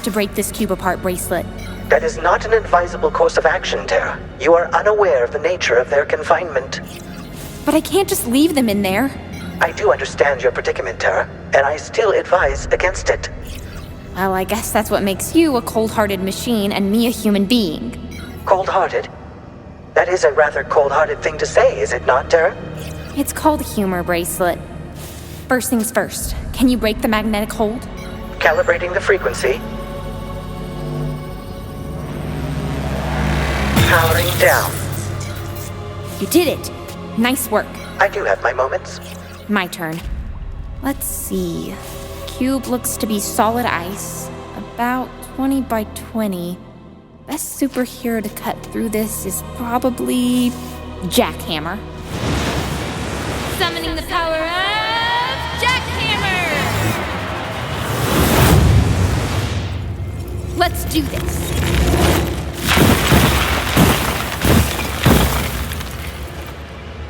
to break this cube apart bracelet. That is not an advisable course of action, Tara. You are unaware of the nature of their confinement. But I can't just leave them in there. I do understand your predicament, Tara, and I still advise against it. Well, I guess that's what makes you a cold-hearted machine and me a human being. Cold-hearted? That is a rather cold-hearted thing to say, is it not, Tara? It's called a humor bracelet. First things first, can you break the magnetic hold? Calibrating the frequency. Powering down. You did it! Nice work. I do have my moments. My turn. Let's see. Cube looks to be solid ice, about 20 by 20. Best superhero to cut through this is probably Jackhammer. Summoning the power of Jackhammer! Let's do this.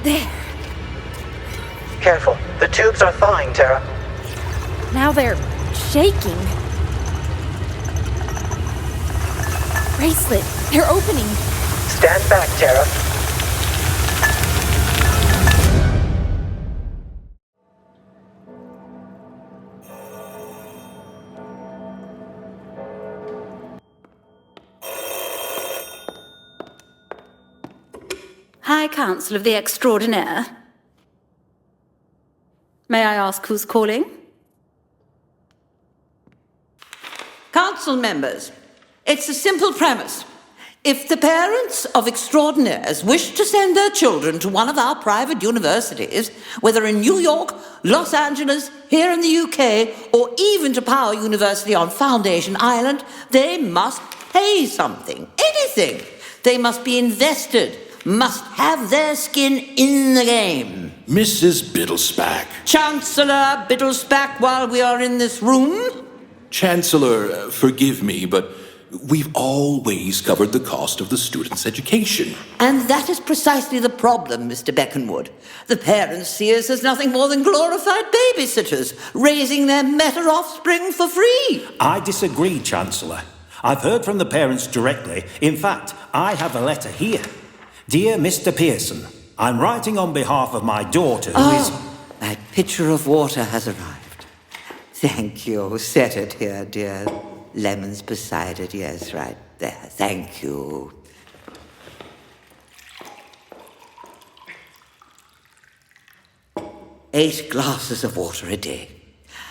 There. Careful. The tubes are thawing, Tara. Now they're shaking. Bracelet, they're opening. Stand back, Tara. High Council of the Extraordinaire. May I ask who's calling? Council members, it's a simple premise. If the parents of extraordinaires wish to send their children to one of our private universities, whether in New York, Los Angeles, here in the UK, or even to Power University on Foundation Island, they must pay something, anything. They must be invested, must have their skin in the game. Mrs. Biddlesback. Chancellor Biddlesback, while we are in this room? Chancellor, forgive me, but we've always covered the cost of the student's education. And that is precisely the problem, Mr. Beckenwood. The parents see us as nothing more than glorified babysitters, raising their meta offspring for free. I disagree, Chancellor. I've heard from the parents directly. In fact, I have a letter here. Dear Mr. Pearson, I'm writing on behalf of my daughter who is... My pitcher of water has arrived. Thank you. Set it here, dear. Lemons beside it, yes, right there. Thank you. Eight glasses of water a day,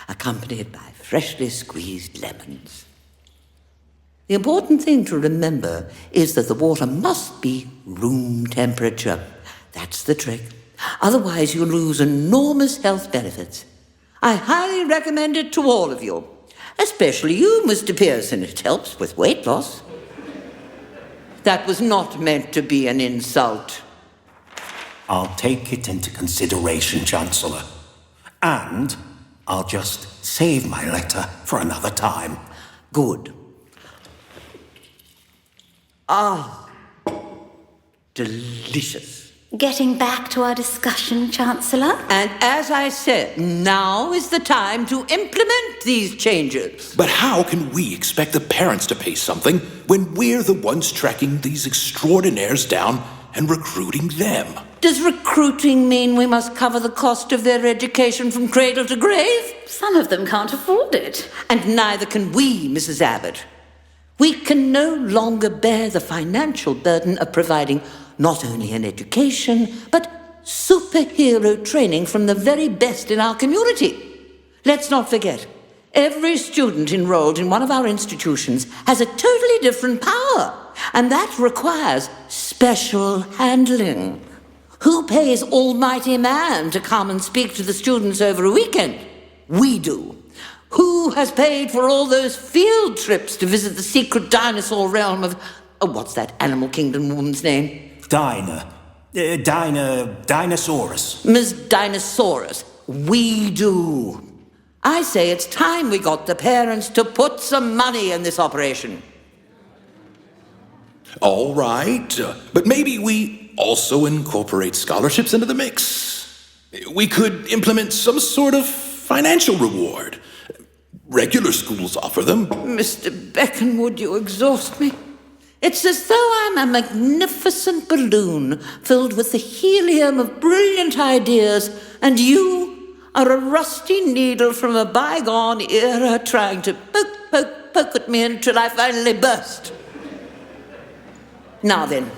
accompanied by freshly squeezed lemons. The important thing to remember is that the water must be room temperature. That's the trick. Otherwise, you lose enormous health benefits. I highly recommend it to all of you. Especially you, Mr. Pearson. It helps with weight loss. That was not meant to be an insult. I'll take it into consideration, Chancellor. And I'll just save my letter for another time. Good. Ah, delicious. Getting back to our discussion, Chancellor. And as I said, now is the time to implement these changes. But how can we expect the parents to pay something when we're the ones tracking these extraordinaires down and recruiting them? Does recruiting mean we must cover the cost of their education from cradle to grave? Some of them can't afford it. And neither can we, Mrs. Abbott. We can no longer bear the financial burden of providing not only an education, but superhero training from the very best in our community. Let's not forget, every student enrolled in one of our institutions has a totally different power, and that requires special handling. Who pays almighty man to come and speak to the students over a weekend? We do. Who has paid for all those field trips to visit the secret dinosaur realm of... Oh, what's that animal kingdom woman's name? Dinosaurus. Ms. Dinosaurus. We do. I say it's time we got the parents to put some money in this operation. All right, but maybe we also incorporate scholarships into the mix. We could implement some sort of financial reward. Regular schools offer them. Mr. Beckenwood, you exhaust me. It's as though I'm a magnificent balloon filled with the helium of brilliant ideas, and you are a rusty needle from a bygone era trying to poke at me until I finally burst. Now then,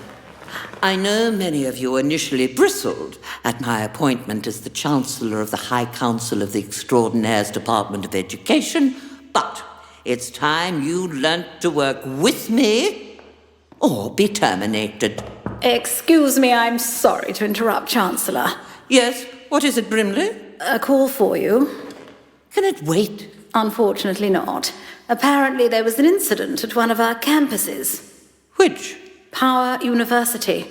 I know many of you initially bristled at my appointment as the Chancellor of the High Council of the Extraordinaires Department of Education, but it's time you learnt to work with me or be terminated. Excuse me, I'm sorry to interrupt, Chancellor. Yes, what is it, Brimley? A call for you. Can it wait? Unfortunately not. Apparently there was an incident at one of our campuses. Which? Power University.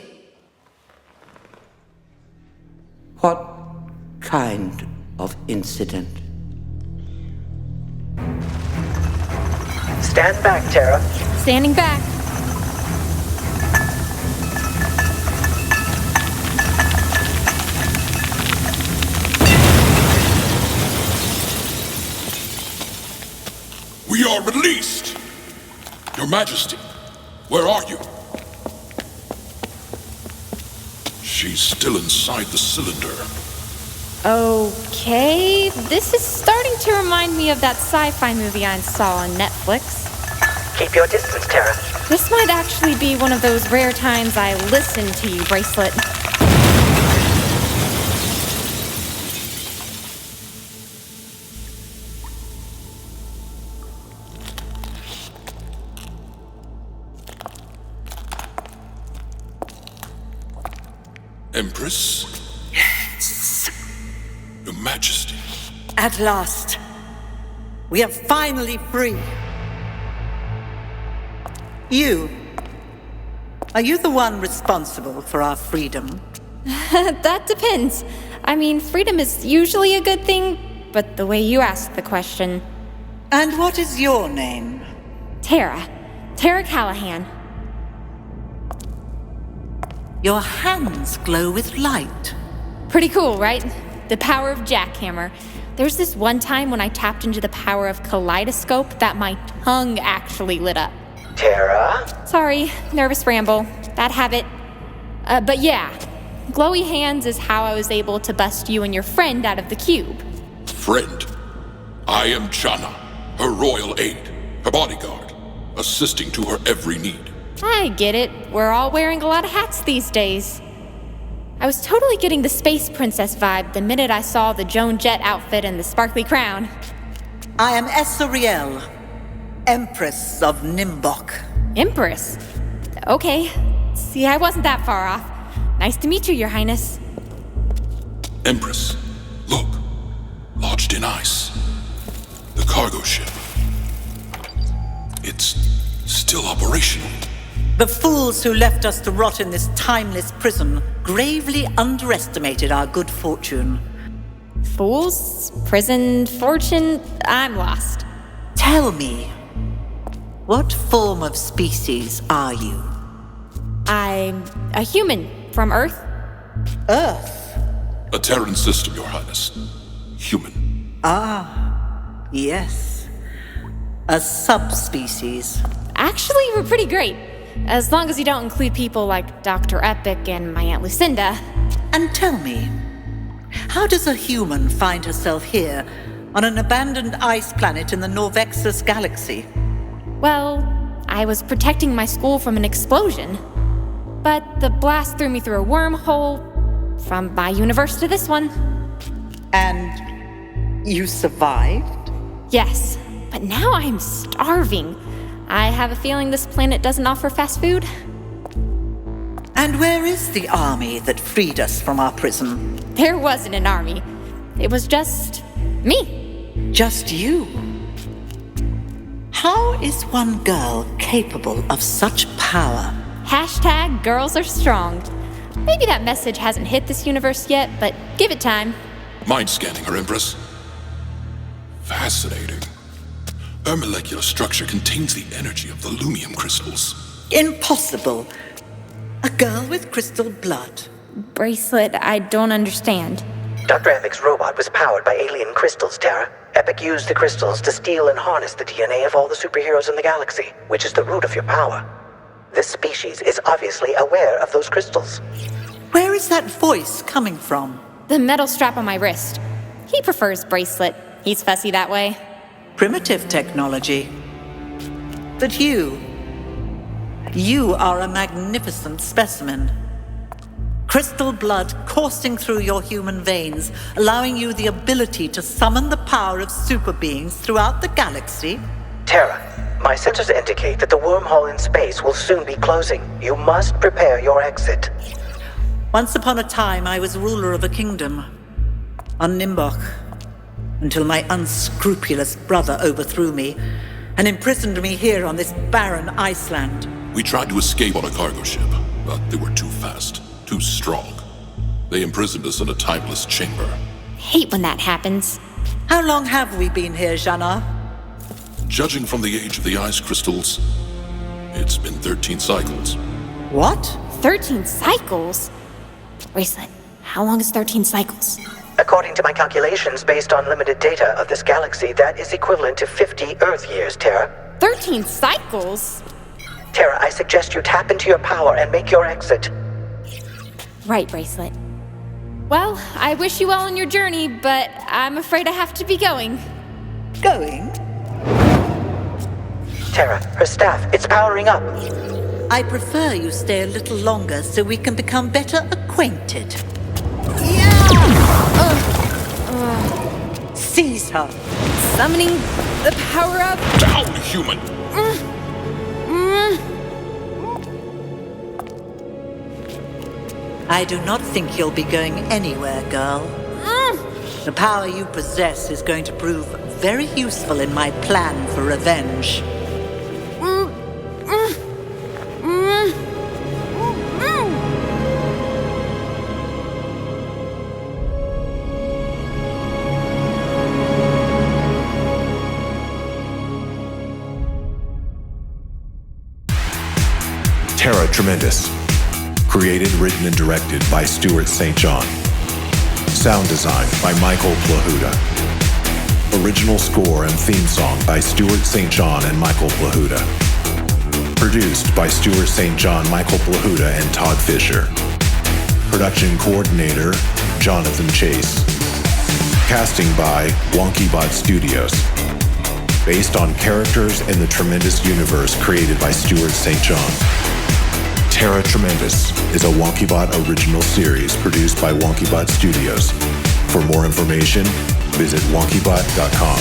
What kind of incident? Stand back, Tara. Standing back. We are released! Your Majesty, where are you? She's still inside the cylinder. Okay, this is starting to remind me of that sci-fi movie I saw on Netflix. Keep your distance, Tara. This might actually be one of those rare times I listen to you, Bracelet. Empress? Yes. Your Majesty. At last. We are finally free. You. Are you the one responsible for our freedom? That depends. I mean, freedom is usually a good thing, but the way you ask the question... And what is your name? Tara. Tara Callahan. Your hands glow with light. Pretty cool, right? The power of jackhammer. There's this one time when I tapped into the power of kaleidoscope that my tongue actually lit up. Tara? Sorry, nervous ramble. Bad habit. But yeah, glowy hands is how I was able to bust you and your friend out of the cube. Friend. I am Jana, her royal aide, her bodyguard, assisting to her every need. I get it. We're all wearing a lot of hats these days. I was totally getting the Space Princess vibe the minute I saw the Joan Jett outfit and the sparkly crown. I am Essa Rielle, Empress of Nimboch. Empress? Okay. See, I wasn't that far off. Nice to meet you, Your Highness. Empress, look. Lodged in ice. The cargo ship. It's still operational. The fools who left us to rot in this timeless prison gravely underestimated our good fortune. Fools? Prison? Fortune? I'm lost. Tell me, what form of species are you? I'm a human from Earth. Earth? A Terran system, Your Highness. Human. Ah, yes. A subspecies. Actually, we're pretty great. As long as you don't include people like Dr. Epic and my Aunt Lucinda. And tell me, how does a human find herself here on an abandoned ice planet in the Norvexus galaxy? Well, I was protecting my school from an explosion. But the blast threw me through a wormhole from my universe to this one. And you survived? Yes, but now I'm starving. I have a feeling this planet doesn't offer fast food. And where is the army that freed us from our prison? There wasn't an army. It was just me. Just you? How is one girl capable of such power? Hashtag girls are strong. Maybe that message hasn't hit this universe yet, but give it time. Mind scanning her, Empress. Fascinating. Her molecular structure contains the energy of the lumium crystals. Impossible. A girl with crystal blood. Bracelet, I don't understand. Dr. Epic's robot was powered by alien crystals, Tara. Epic used the crystals to steal and harness the DNA of all the superheroes in the galaxy, which is the root of your power. This species is obviously aware of those crystals. Where is that voice coming from? The metal strap on my wrist. He prefers bracelet. He's fussy that way. Primitive technology. But you are a magnificent specimen. Crystal blood coursing through your human veins, allowing you the ability to summon the power of super beings throughout the galaxy. Tara, my sensors indicate that the wormhole in space will soon be closing. You must prepare your exit. Once upon a time, I was ruler of a kingdom on Nimboch, until my unscrupulous brother overthrew me and imprisoned me here on this barren Iceland. We tried to escape on a cargo ship, but they were too fast, too strong. They imprisoned us in a timeless chamber. Hate when that happens. How long have we been here, Jana? Judging from the age of the ice crystals, it's been 13 cycles. What? 13 cycles? Bracelet, how long is 13 cycles? According to my calculations based on limited data of this galaxy, that is equivalent to 50 Earth years, Tara. 13 cycles? Tara, I suggest you tap into your power and make your exit. Right, Bracelet. Well, I wish you well on your journey, but I'm afraid I have to be going. Going? Tara, her staff, it's powering up. I prefer you stay a little longer so we can become better acquainted. Seize her. Summoning the power up. Down, human! I do not think you'll be going anywhere, girl. The power you possess is going to prove very useful in my plan for revenge. Terra Tremendous. Created, written, and directed by Stuart St. John. Sound design by Michael Plahuta. Original score and theme song by Stuart St. John and Michael Plahuta. Produced by Stuart St. John, Michael Plahuta, and Todd Fisher. Production coordinator, Jonathan Chase. Casting by Wonkybot Studios. Based on characters in the Tremendous universe created by Stuart St. John. Terra Tremendous is a Wonkybot original series produced by Wonkybot Studios. For more information, visit wonkybot.com.